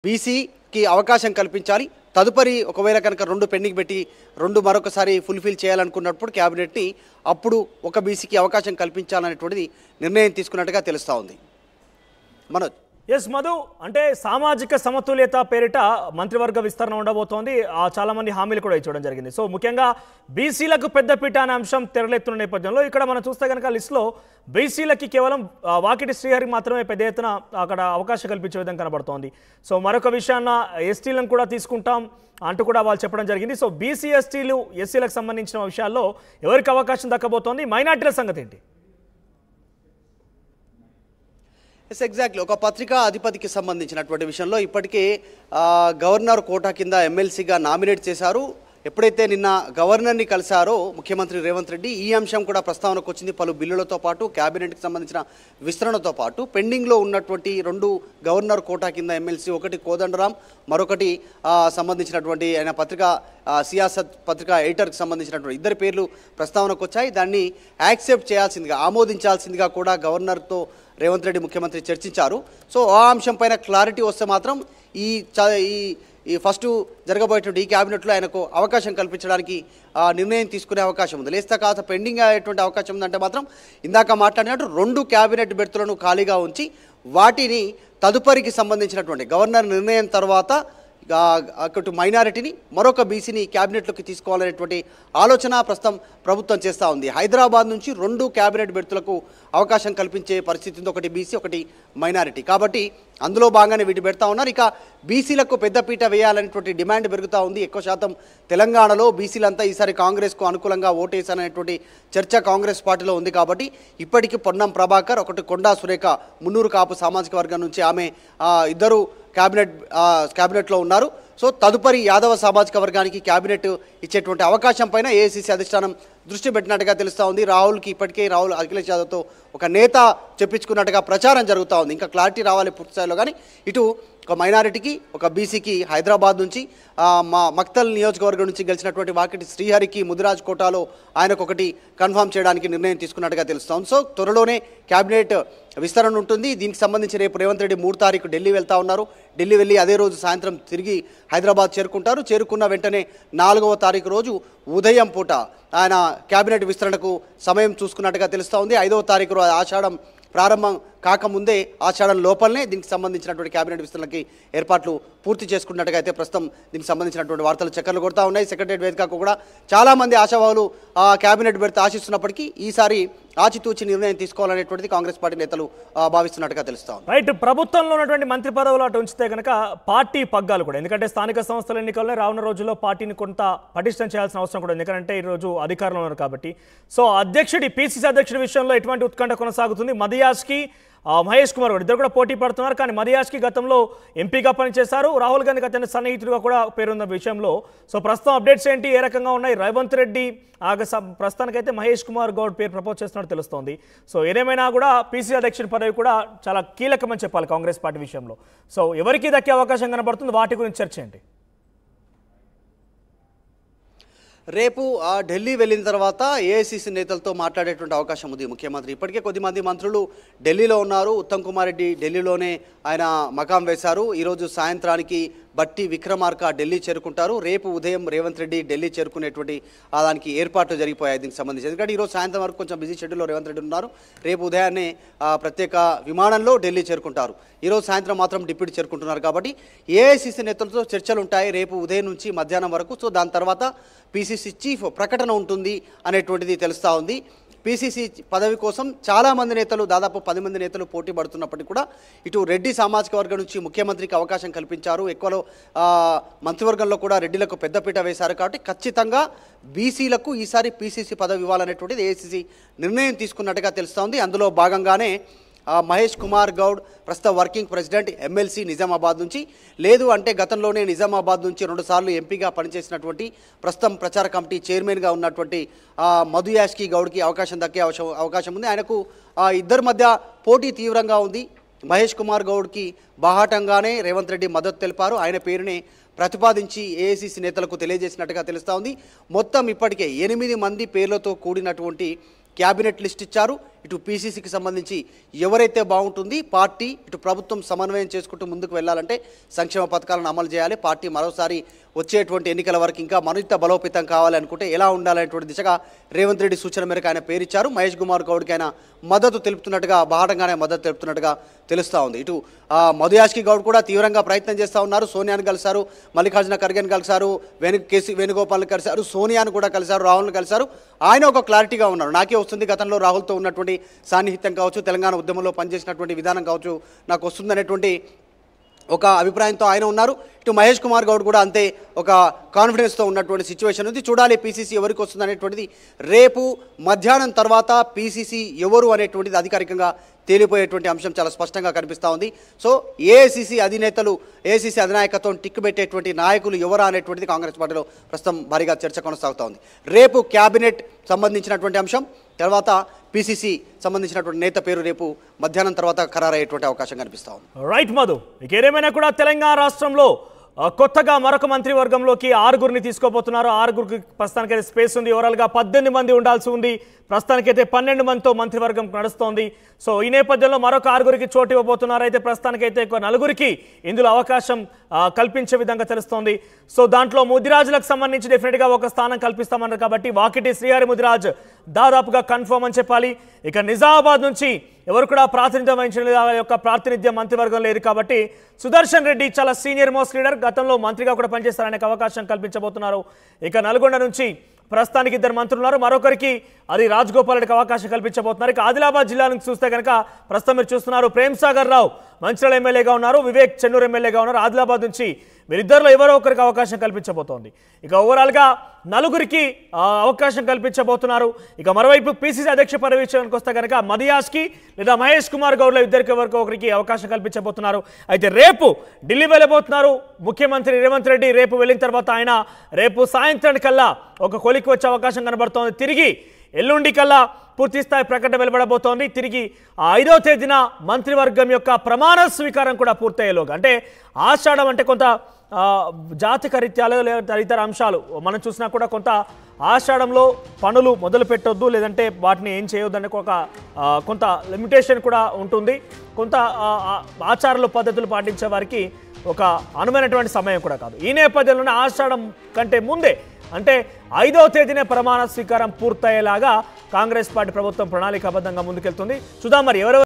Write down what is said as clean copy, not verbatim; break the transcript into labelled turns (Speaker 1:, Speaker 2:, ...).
Speaker 1: బీసీకి అవకాశం కల్పించాలి. తదుపరి ఒకవేళ కనుక 2 పెండింగ్ పెట్టి 2 మరొకసారి ఫుల్ఫిల్ చేయాలనుకున్నప్పుడు క్యాబినెట్ని అప్పుడు ఒక బీసీకి అవకాశం కల్పించాలనేటువంటిది నిర్ణయం తీసుకున్నట్టుగా తెలుస్తూ ఉంది. మనోజ్.
Speaker 2: ఎస్ మధు, అంటే సామాజిక సమతుల్యత పేరిట మంత్రివర్గ విస్తరణ ఉండబోతోంది. చాలా మంది హామీలు కూడా ఇచ్చడం జరిగింది. సో ముఖ్యంగా బీసీలకు పెద్దపీట అనే అంశం తెరలేతున్న నేపథ్యంలో ఇక్కడ మనం చూస్తే కనుక లిస్టులో బీసీలకి కేవలం వాకిటి శ్రీహరికి మాత్రమే పెద్ద ఎత్తున అక్కడ అవకాశం కల్పించే విధంగా కనబడుతోంది. సో మరొక విషయాన్న ఎస్టీలను కూడా తీసుకుంటాం అంటూ కూడా వాళ్ళు చెప్పడం జరిగింది. సో బీసీ ఎస్టీలు ఎస్సీలకు సంబంధించిన విషయాల్లో ఎవరికి అవకాశం దక్కబోతోంది, మైనార్టీల సంగతి ఏంటి?
Speaker 1: ఎగ్జాక్ట్లీ ఒక పత్రికా అధిపతికి సంబంధించినటువంటి విషయంలో ఇప్పటికే గవర్నర్ కోటా కింద ఎమ్మెల్సీగా నామినేట్ చేశారు. ఎప్పుడైతే నిన్న గవర్నర్ని కలిశారో ముఖ్యమంత్రి రేవంత్ రెడ్డి ఈ అంశం కూడా ప్రస్తావనకు వచ్చింది. పలు బిల్లులతో పాటు క్యాబినెట్కి సంబంధించిన విస్తరణతో పాటు పెండింగ్లో ఉన్నటువంటి 2 గవర్నర్ కోటా కింద ఎమ్మెల్సీ, ఒకటి కోదండరాం, మరొకటి సంబంధించినటువంటి ఆయన పత్రికా సియాసత్ పత్రికా ఎడిటర్కి సంబంధించినటువంటి 2 పేర్లు ప్రస్తావనకు వచ్చాయి. దాన్ని యాక్సెప్ట్ చేయాల్సిందిగా, ఆమోదించాల్సిందిగా కూడా గవర్నర్తో రేవంత్ రెడ్డి ముఖ్యమంత్రి చర్చించారు. సో ఆ అంశం పైన క్లారిటీ వస్తే మాత్రం ఈ ఫస్ట్ జరగబోయేటువంటి ఈ క్యాబినెట్లో ఆయనకు అవకాశం కల్పించడానికి నిర్ణయం తీసుకునే అవకాశం ఉంది. లేస్తే కాస్త పెండింగ్ అయ్యేటువంటి అవకాశం ఉందంటే మాత్రం ఇందాక మాట్లాడినట్టు 2 క్యాబినెట్ బెర్తులను ఖాళీగా ఉంచి వాటిని తదుపరికి సంబంధించినటువంటి గవర్నర్ నిర్ణయం తర్వాత అటు మైనారిటీని మరొక బీసీని క్యాబినెట్లోకి తీసుకోవాలనేటువంటి ఆలోచన ప్రస్తుతం ప్రభుత్వం చేస్తూ ఉంది. హైదరాబాద్ నుంచి 2 క్యాబినెట్ బెర్తులకు అవకాశం కల్పించే పరిస్థితి ఉంది. ఒకటి బీసీ, ఒకటి మైనారిటీ. కాబట్టి అందులో భాగంగానే వీటి పెడతా ఉన్నారు. ఇక బీసీలకు పెద్దపీట వేయాలనేటువంటి డిమాండ్ పెరుగుతూ ఉంది. ఎక్కువ శాతం తెలంగాణలో బీసీలంతా ఈసారి కాంగ్రెస్కు అనుకూలంగా ఓటేసారనేటువంటి చర్చ కాంగ్రెస్ పార్టీలో ఉంది. కాబట్టి ఇప్పటికీ పొన్నం ప్రభాకర్, ఒకటి కొండా సురేఖ మున్నూరు కాపు సామాజిక వర్గం నుంచి ఆమె ఇద్దరు క్యాబినెట్లో ఉన్నారు. సో తదుపరి యాదవ సామాజిక వర్గానికి క్యాబినెట్ ఇచ్చేటువంటి అవకాశం పైన ఏఐసీసీ అధిష్టానం దృష్టి పెట్టినట్టుగా తెలుస్తూ ఉంది. రాహుల్ అఖిలేష్ యాదవ్తో ఒక నేత చెప్పించుకున్నట్టుగా ప్రచారం జరుగుతూ ఉంది. ఇంకా క్లారిటీ రావాలి పూర్తి స్థాయిలో. కానీ ఇటు ఒక మైనారిటీకి, ఒక బీసీకి హైదరాబాద్ నుంచి మక్తల్ నియోజకవర్గం నుంచి గెలిచినటువంటి వాకిటి శ్రీహరికి ముదిరాజ్ కోటాలో ఆయనకు ఒకటి కన్ఫర్మ్ చేయడానికి నిర్ణయం తీసుకున్నట్టుగా తెలుస్తోంది. సో త్వరలోనే క్యాబినెట్ విస్తరణ ఉంటుంది. దీనికి సంబంధించి రేపు రేవంత్ రెడ్డి 3 తారీఖు ఢిల్లీ వెళ్తా ఉన్నారు. ఢిల్లీ వెళ్ళి అదే రోజు సాయంత్రం తిరిగి హైదరాబాద్ చేరుకుంటారు. చేరుకున్న వెంటనే 4వ తారీఖు రోజు ఉదయం పూట ఆయన క్యాబినెట్ విస్తరణకు సమయం చూసుకున్నట్టుగా తెలుస్తూ ఉంది. 5వ తారీఖు రోజు ఆషాఢం ప్రారంభం కాకముందే ఆషాఢం లోపలనే దీనికి సంబంధించినటువంటి క్యాబినెట్ విస్తరణకి ఏర్పాట్లు పూర్తి చేసుకున్నట్టుగా అయితే ప్రస్తుతం దీనికి సంబంధించినటువంటి వార్తలు చక్కర్లు కొడతా ఉన్నాయి. సెక్రటరియట్ వేదికకు కూడా చాలామంది ఆశావాహులు క్యాబినెట్ బెర్త్ ఆశిస్తున్నప్పటికీ ఈసారి ఆచితూచి నిర్ణయం తీసుకోవాలనేటువంటిది కాంగ్రెస్ పార్టీ నేతలు భావిస్తున్నట్టుగా తెలుస్తా ఉంది.
Speaker 2: రైట్, ప్రభుత్వంలో ఉన్నటువంటి మంత్రి పదవులు అటు ఉంచితే కనుక పార్టీ పగ్గాలు కూడా, ఎందుకంటే స్థానిక సంస్థల ఎన్నికల్లో రానున్న రోజుల్లో పార్టీని కొంత పటిష్టం చేయాల్సిన అవసరం కూడా ఉంది. ఎందుకంటే ఈరోజు అధికారంలో ఉన్నారు కాబట్టి. సో పిసిసి అధ్యక్షుడి విషయంలో ఎటువంటి ఉత్కంఠ కొనసాగుతుంది? మదియాజ్కి మహేష్ కుమార్ ఇద్దరు కూడా పోటీ పడుతున్నారు. కానీ మదియాజ్కి గతంలో ఎంపీగా పనిచేశారు. రాహుల్ గాంధీ గత సన్నిహితుడిగా కూడా పేరున్న విషయంలో సో ప్రస్తుతం అప్డేట్స్ ఏంటి, ఏ రకంగా ఉన్నాయి? రేవంత్ రెడ్డి ప్రస్తుతానికైతే మహేష్ కుమార్ గౌడ్ పేరు ప్రపోజ్ చేస్తున్నట్టు తెలుస్తోంది. సో ఏదేమైనా కూడా పిసిసి అధ్యక్షుడి పదవి కూడా చాలా కీలకమని చెప్పాలి కాంగ్రెస్ పార్టీ విషయంలో. సో ఎవరికి దక్కే అవకాశం కనబడుతుంది, వాటి గురించి చర్చ ఏంటి?
Speaker 1: రేపు ఢిల్లీ వెళ్ళిన తర్వాత ఏఐసీసీ నేతలతో మాట్లాడేటువంటి అవకాశం ఉంది ముఖ్యమంత్రి. ఇప్పటికే కొద్దిమంది మంత్రులు ఢిల్లీలో ఉన్నారు. ఉత్తమ్ కుమార్ రెడ్డి ఢిల్లీలోనే ఆయన మకాం వేశారు. ఈరోజు సాయంత్రానికి బట్టి విక్రమార్క ఢిల్లీ చేరుకుంటారు. రేపు ఉదయం రేవంత్ రెడ్డి ఢిల్లీ చేరుకునేటువంటి దానికి ఏర్పాట్లు జరిగిపోయాయి దీనికి సంబంధించి. ఎందుకంటే ఈరోజు సాయంత్రం వరకు కొంచెం బిజీ షెడ్యూల్లో రేవంత్ రెడ్డి ఉన్నారు. రేపు ఉదయాన్నే ప్రత్యేక విమానంలో ఢిల్లీ చేరుకుంటారు. ఈరోజు సాయంత్రం మాత్రం డిప్యూటీ చేరుకుంటున్నారు. కాబట్టి ఏఐసీసీ నేతలతో చర్చలు ఉంటాయి రేపు ఉదయం నుంచి మధ్యాహ్నం వరకు. సో దాని తర్వాత పిసిసి చీఫ్ ప్రకటన ఉంటుంది అనేటువంటిది తెలుస్తూ ఉంది. పిసిసి పదవి కోసం చాలామంది నేతలు, దాదాపు 10 మంది నేతలు పోటీ పడుతున్నప్పటికీ కూడా ఇటు రెడ్డి సామాజిక వర్గం నుంచి ముఖ్యమంత్రికి అవకాశం కల్పించారు. ఎక్కువలో మంత్రివర్గంలో కూడా రెడ్డిలకు పెద్దపీట వేశారు. కాబట్టి ఖచ్చితంగా బీసీలకు ఈసారి పిసిసి పదవి ఇవ్వాలనేటువంటిది ఏఐసీసీ నిర్ణయం తీసుకున్నట్టుగా తెలుస్తూ ఉంది. అందులో భాగంగానే మహేష్ కుమార్ గౌడ్ ప్రస్తుత వర్కింగ్ ప్రెసిడెంట్ ఎమ్మెల్సీ నిజామాబాద్ నుంచి, లేదు అంటే గతంలోనే నిజామాబాద్ నుంచి 2 సార్లు ఎంపీగా పనిచేసినటువంటి ప్రస్తుతం ప్రచార కమిటీ చైర్మన్గా ఉన్నటువంటి మధుయాష్కి గౌడ్కి అవకాశం దక్కే అవకాశం ఉంది. ఆయనకు ఇద్దరి మధ్య పోటీ తీవ్రంగా ఉంది. మహేష్ కుమార్ గౌడ్కి బాహాటంగానే రేవంత్ రెడ్డి మద్దతు తెలిపారు. ఆయన పేరునే ప్రతిపాదించి ఏఐసీసీ నేతలకు తెలియజేసినట్టుగా తెలుస్తూ ఉంది. మొత్తం ఇప్పటికే 8 మంది పేర్లతో కూడినటువంటి క్యాబినెట్ లిస్ట్ ఇచ్చారు. ఇటు పీసీసీకి సంబంధించి ఎవరైతే బాగుంటుంది, పార్టీ ఇటు ప్రభుత్వం సమన్వయం చేసుకుంటూ ముందుకు వెళ్ళాలంటే సంక్షేమ పథకాలను అమలు చేయాలి. పార్టీ మరోసారి వచ్చేటువంటి ఎన్నికల వరకు ఇంకా మరింత బలోపేతం కావాలి అనుకుంటే ఎలా ఉండాలనేటువంటి దిశగా రేవంత్ రెడ్డి సూచన మేరకు ఆయన పేరిచ్చారు. మహేష్ కుమార్ గౌడ్కి ఆయన మద్దతు తెలుపుతున్నట్టుగా, బాహటంగానే మద్దతు తెలుపుతున్నట్టుగా తెలుస్తూ ఉంది. ఇటు మధు యాష్కి గౌడ్ కూడా తీవ్రంగా ప్రయత్నం చేస్తూ ఉన్నారు. సోనియాను కలిశారు, మల్లికార్జున ఖర్గేని కలిశారు, కేసీ వేణుగోపాల్ని కలిశారు, సోనియాను కూడా కలిశారు, రాహుల్ని కలిశారు. ఆయన ఒక క్లారిటీగా ఉన్నారు. నాకే వస్తుంది, గతంలో రాహుల్తో ఉన్నటువంటి సాన్నిహిత్యం కావచ్చు, తెలంగాణ ఉద్యమంలో పనిచేసినటువంటి విధానం కావచ్చు, నాకు వస్తుందనేటువంటి ఒక అభిప్రాయంతో ఆయన ఉన్నారు. ఇటు మహేష్ కుమార్ గౌడ్ కూడా అంతే ఒక కాన్ఫిడెన్స్తో ఉన్నటువంటి సిచ్యువేషన్ ఉంది. చూడాలి పీసీసీ ఎవరికి వస్తుంది అనేటువంటిది. రేపు మధ్యాహ్నం తర్వాత పీసీసీ ఎవరు అనేటువంటిది అధికారికంగా తేలిపోయేటువంటి అంశం చాలా స్పష్టంగా కనిపిస్తూ ఉంది. సో ఏఐసీసీ అధినేతలు, ఏఐసీసీ అధినాయకత్వం టిక్కు పెట్టేటువంటి నాయకులు ఎవరా అనేటువంటిది కాంగ్రెస్ పార్టీలో ప్రస్తుతం భారీగా చర్చ కొనసాగుతూ ఉంది. రేపు క్యాబినెట్ సంబంధించినటువంటి అంశం, తర్వాత పీసీసీ సంబంధించినటువంటి నేత పేరు రేపు మధ్యాహ్నం తర్వాత ఖరారయ్యేటువంటి అవకాశం కనిపిస్తూ ఉంది.
Speaker 2: రైట్ మధు, ఇక ఏదేమైనా కూడా తెలంగాణ రాష్ట్రంలో కొత్తగా మరొక మంత్రివర్గంలోకి 6గురిని తీసుకోబోతున్నారు. 6గురికి ప్రస్తుతానికైతే స్పేస్ ఉంది. ఓవరాల్గా 18 మంది ఉండాల్సి ఉంది. ప్రస్తుతానికైతే 12 మందితో మంత్రివర్గం నడుస్తోంది. సో ఈ నేపథ్యంలో మరొక 6గురికి చోటు ఇవ్వబోతున్నారు. అయితే ప్రస్తుతానికైతే 4గురికి ఇందులో అవకాశం కల్పించే విధంగా తెలుస్తోంది. సో దాంట్లో ముదిరాజులకు సంబంధించి డెఫినెట్గా ఒక స్థానం కల్పిస్తామన్నారు కాబట్టి వాకిటి శ్రీహరి ముదిరాజ్ దాదాపుగా కన్ఫర్మ్ అని చెప్పాలి. ఇక నిజామాబాద్ నుంచి ఎవరు కూడా ప్రాతినిధ్యం వహించిన యొక్క ప్రాతినిధ్యం మంత్రివర్గం లేదు కాబట్టి సుదర్శన్ రెడ్డి చాలా సీనియర్ మోస్ట్ లీడర్, గతంలో మంత్రిగా కూడా పనిచేస్తారనే అవకాశం కల్పించబోతున్నారు. ఇక నల్గొండ నుంచి ప్రస్తుతానికి 2 మంత్రులు ఉన్నారు. మరొకరికి అది రాజగోపాల్ రెడ్డికి అవకాశం కల్పించబోతున్నారు. ఇక ఆదిలాబాద్ జిల్లా నుంచి చూస్తే కనుక ప్రస్తుతం మీరు చూస్తున్నారు ప్రేమ్ సాగర్ రావు మంచిర్యాల ఎమ్మెల్యేగా ఉన్నారు, వివేక్ చెన్నూరు ఎమ్మెల్యేగా ఉన్నారు. ఆదిలాబాద్ నుంచి వీరిద్దరిలో ఎవరో ఒకరికి అవకాశం కల్పించబోతోంది. ఇక ఓవరాల్గా 4గురికి అవకాశం కల్పించబోతున్నారు. ఇక మరోవైపు పీసీసీ అధ్యక్ష పదవి విషయానికి వస్తే కనుక మధు యాష్కి లేదా మహేష్ కుమార్ గౌడ్లో ఇద్దరికి ఎవరికో ఒకరికి అవకాశం కల్పించబోతున్నారు. అయితే రేపు ఢిల్లీ వెళ్ళబోతున్నారు ముఖ్యమంత్రి రేవంత్ రెడ్డి. రేపు వెళ్ళిన తర్వాత ఆయన రేపు సాయంత్రానికల్లా ఒక కొలికి వచ్చే అవకాశం కనబడుతోంది. తిరిగి ఎల్లుండి కల్లా పూర్తిస్థాయి ప్రకటన వెలువడబోతోంది. తిరిగి 5వ తేదీన మంత్రివర్గం యొక్క ప్రమాణ స్వీకారం కూడా పూర్తయ్యేలోగా, అంటే ఆషాఢం అంటే కొంత జాతక రీత్యాలు లేదా తదితర అంశాలు మనం చూసినా కూడా కొంత ఆషాఢంలో పనులు మొదలు పెట్టొద్దు, లేదంటే వాటిని ఏం చేయొద్దు అనే ఒక కొంత లిమిటేషన్ కూడా ఉంటుంది. కొంత ఆచారాలు పద్ధతులు పాటించే వారికి ఒక అనువైనటువంటి సమయం కూడా కాదు. ఈ నేపథ్యంలోనే ఆషాఢం కంటే ముందే అంటే 5వ తేదీనే ప్రమాణ స్వీకారం పూర్తయ్యేలాగా కాంగ్రెస్ పార్టీ ప్రభుత్వం ప్రణాళికాబద్ధంగా ముందుకెళ్తుంది. చూద్దాం మరి ఎవరెవరు